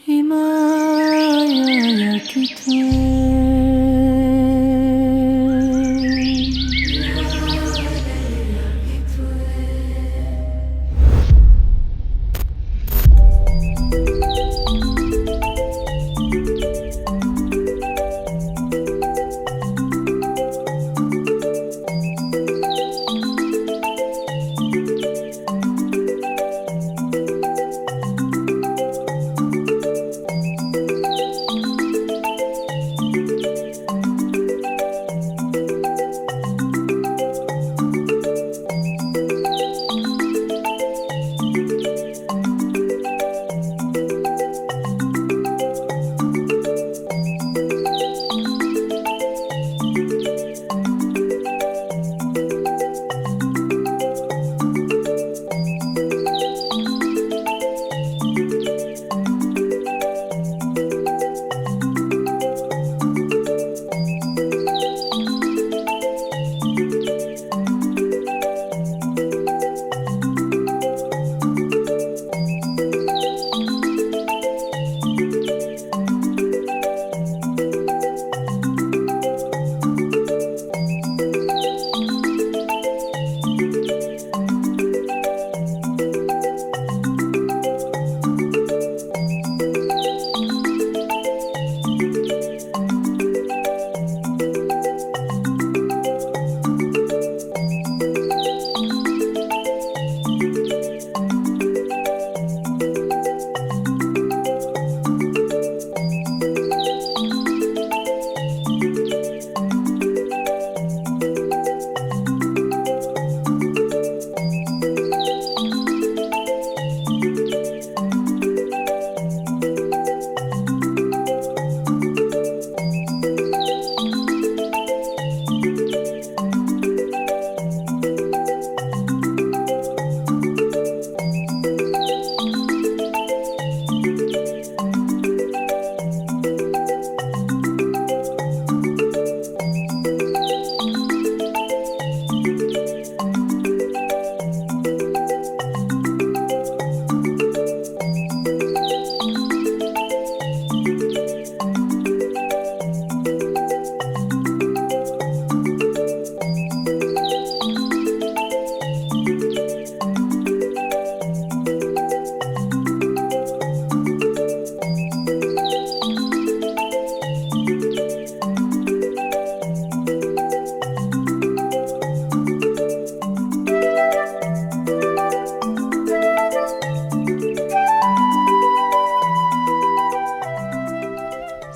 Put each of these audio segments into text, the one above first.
Himaya ya Kitwe.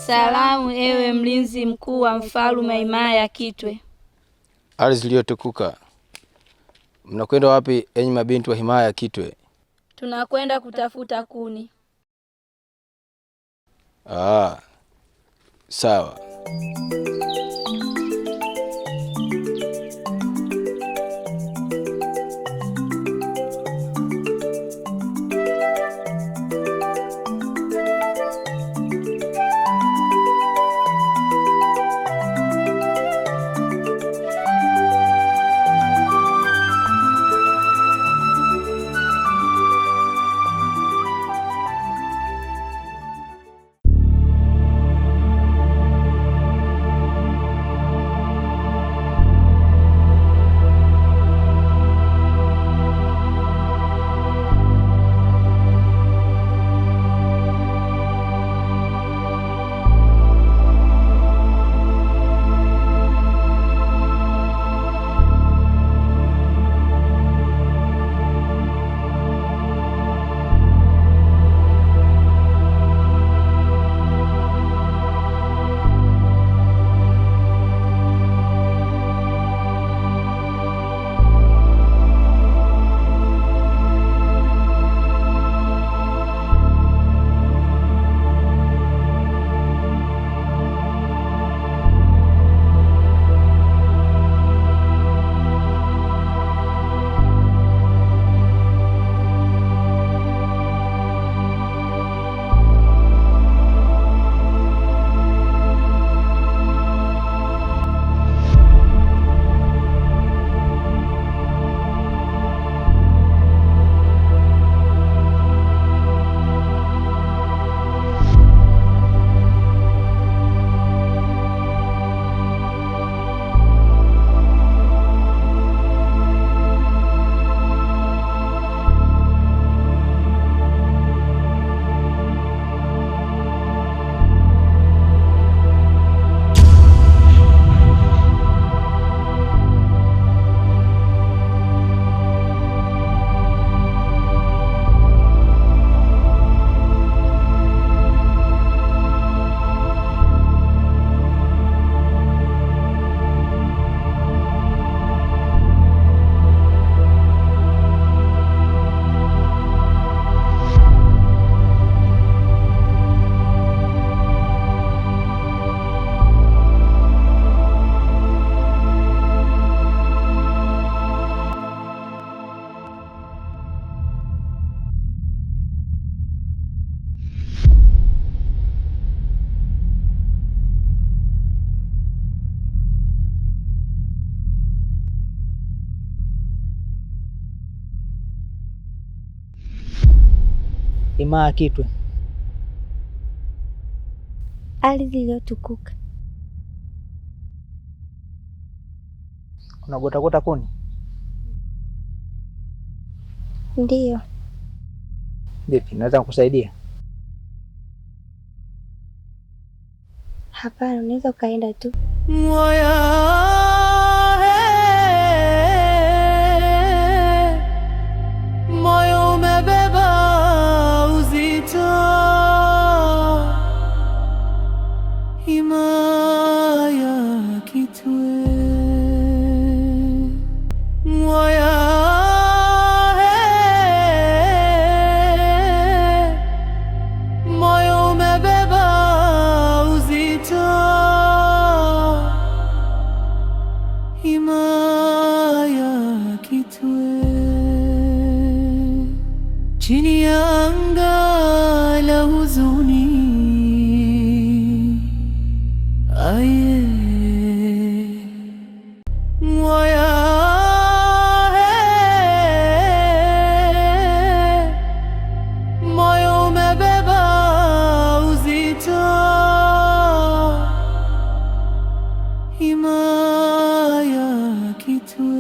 Salamu ewe mlinzi mkuu wa mfalme himaya ya Kitwe. Ardhi iliyotukuka, mnakwenda wapi enyi mabinti wa himaya ya Kitwe? Tunakwenda kutafuta kuni. Sawa. himaya ya Kitwe. Ardhi iliyotukuka. Unagotakota kuni? Ndiyo. Vipi, naweza kukusaidia? Hapana, unaweza ukaenda tu. Moyo umebeba uzito, himaya Kitwe. Moyo umebeba uzito, himaya Kitwe. Chini ya anga la huzuni, aye moyo, moyo umebeba uzito, himaya Kitwe.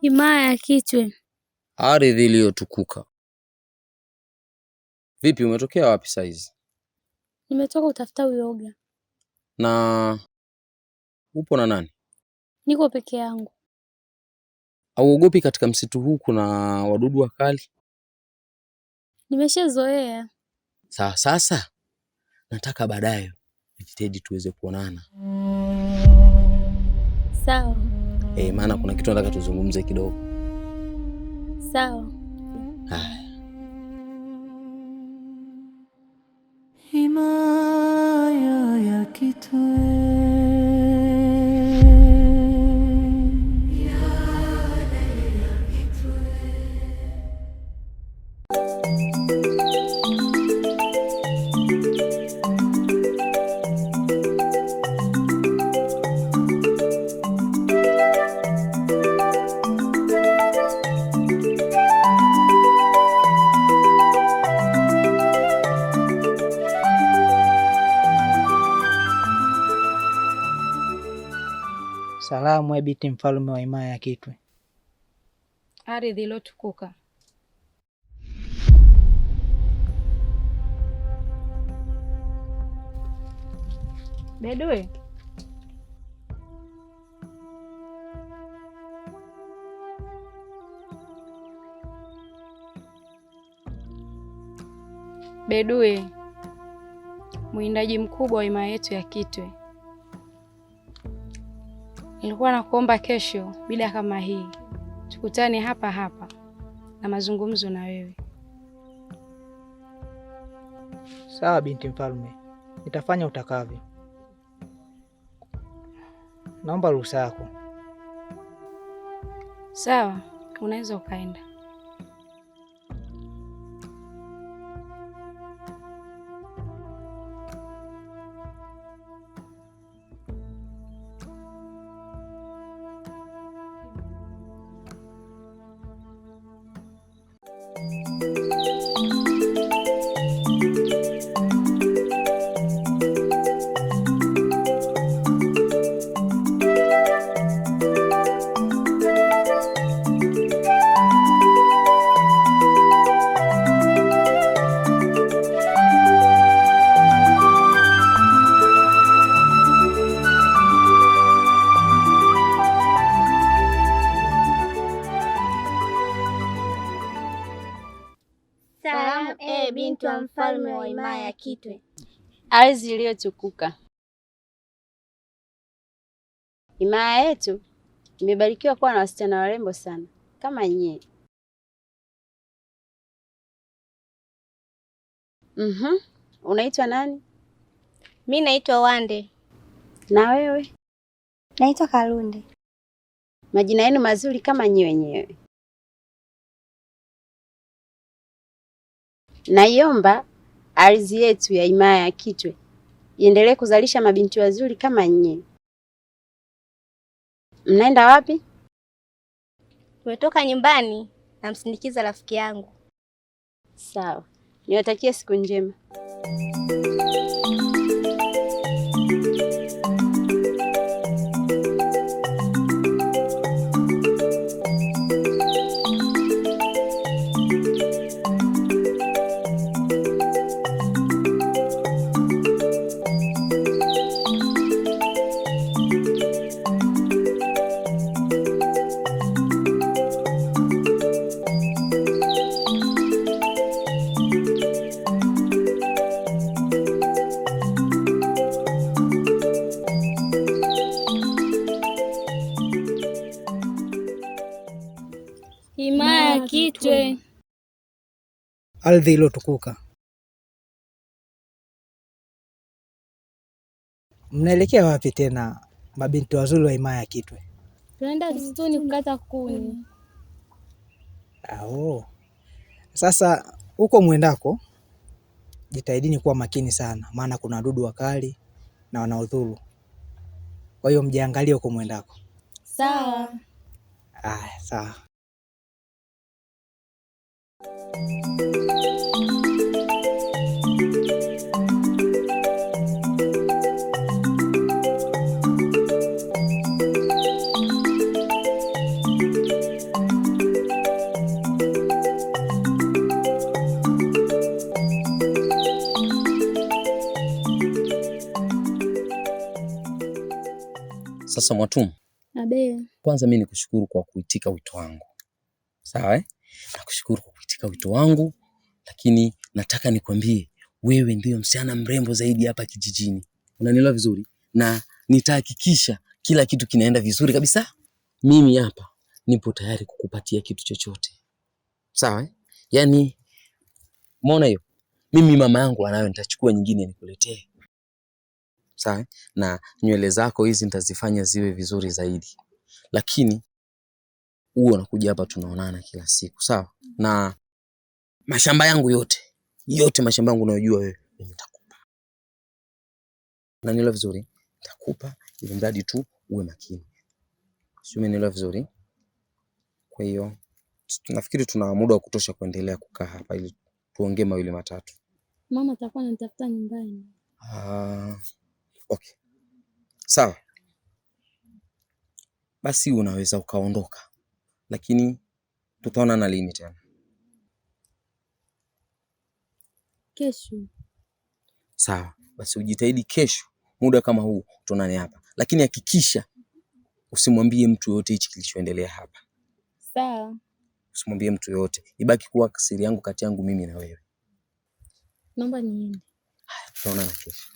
Himaya ya Kitwe. Ardhi iliyotukuka. Vipi, umetokea wapi saizi? Nimetoka utafuta uyoga. Na upo na nani? Niko peke yangu. Hauogopi katika msitu huu kuna wadudu wakali? Nimeshazoea. Sawa, sasa nataka baadaye jitahidi tuweze kuonana. Sawa. Maana kuna kitu nataka tuzungumze kidogo. Sawa. Himaya ya Kitwe. Salamu binti mfalme wa himaya ya Kitwe. Ardhi iliyotukuka. Bedue. Bedue, mwindaji mkubwa wa himaya yetu ya Kitwe. Nilikuwa nakuomba kesho bila kama hii tukutane hapa hapa na mazungumzo na wewe. Sawa binti mfalme, nitafanya utakavyo. Naomba ruhusa yako. Sawa, unaweza ukaenda. Salamu binti wa mfalme wa himaya ya Kitwe. Ardhi iliyotukuka. Himaya yetu imebarikiwa kuwa na wasichana warembo sana kama nyie. Unaitwa nani? Mimi naitwa Wande. Na wewe? Naitwa Kalunde. Majina yenu mazuri kama nyie wenyewe. Naiomba ardhi yetu ya himaya ya Kitwe iendelee kuzalisha mabinti wazuri kama nyie. Mnaenda wapi? Tumetoka nyumbani, namsindikiza rafiki yangu. Sawa. Niwatakie siku njema. Himaya ya Kitwe. Ardhi iliyotukuka. Mnaelekea wapi tena mabinti wazuri wa himaya ya Kitwe? Tunaenda msituni kukata kuni. Sasa huko mwendako jitahidini kuwa makini sana, maana kuna wadudu wakali na wanaodhuru. Kwa hiyo mjiangalie huko mwendako. Sawa. Sawa. Sasa Mwatumu, Abe, kwanza mimi nikushukuru kwa kuitika wito wangu. Sawa? Nakushukuru kwa kuitika wito wangu, lakini nataka nikwambie wewe ndio msichana mrembo zaidi hapa kijijini. Unanielewa vizuri? Na nitahakikisha kila kitu kinaenda vizuri kabisa. Mimi hapa nipo tayari kukupatia kitu chochote. Sawa? Yaani umeona hiyo? Mimi mama yangu anayo, nitachukua nyingine nikuletee. Sawa? Na nywele zako hizi nitazifanya ziwe vizuri zaidi. Lakini huo unakuja hapa tunaonana kila siku, sawa? Na mashamba yangu yote mashamba yangu unayojua wewe nitakupa. Unanielewa vizuri? Nitakupa ili mradi tu uwe makini. Sio, umenielewa vizuri? Kwa hiyo nafikiri tuna muda wa kutosha kuendelea kukaa hapa ili tuongee mawili matatu. Mama atakuwa ananitafuta nyumbani. Okay. Sawa. Basi unaweza ukaondoka. Lakini tutaonana lini tena? Kesho. Sawa. Basi ujitahidi kesho muda kama huu tuonane hapa. Lakini hakikisha usimwambie mtu yote hichi kilichoendelea hapa. Sawa. Usimwambie mtu yote. Ibaki kuwa siri yangu kati yangu mimi na wewe. Naomba niende. Haya, tutaonana kesho.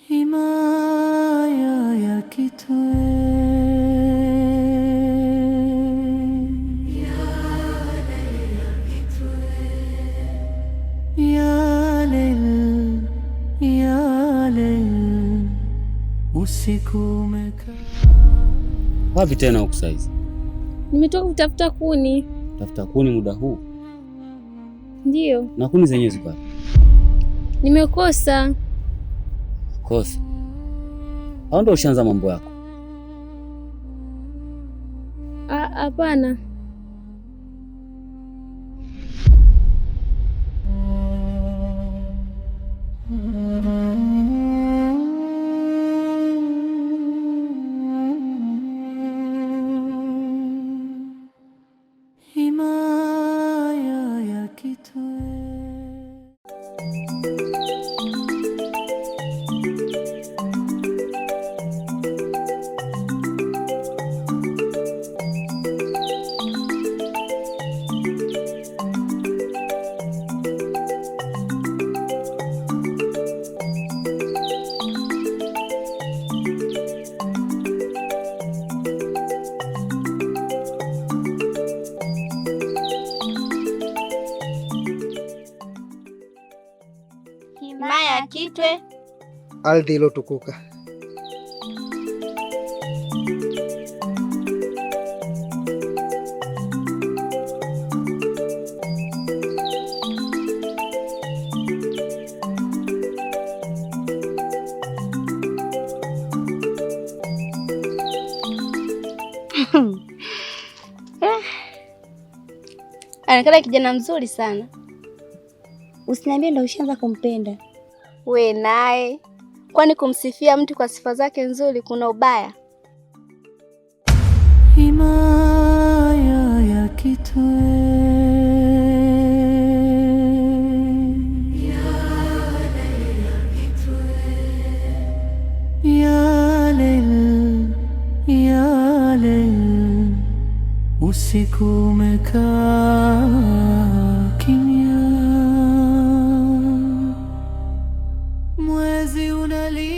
Himaya ya Kitwe. Lail, ya Lail, usiku umekaa. Wapi tena huku saizi? Nimetoka kutafuta kuni. Tafuta kuni muda huu? Ndiyo. Na kuni zenyewe ziko wapi? Nimekosa. Kosa? Au ndio ushaanza mambo yako? Hapana. Himaya ya Kitwe. Himaya ya Kitwe. Ardhi iliyotukuka. Anaonekana kijana mzuri sana. Usiniambie ndio ushaanza kumpenda. We naye, kwani kumsifia mtu kwa sifa zake nzuri kuna ubaya? Himaya ya Kitwe. Ya Lail, ya Lail, usiku umekaa kimya, mwezi unalia.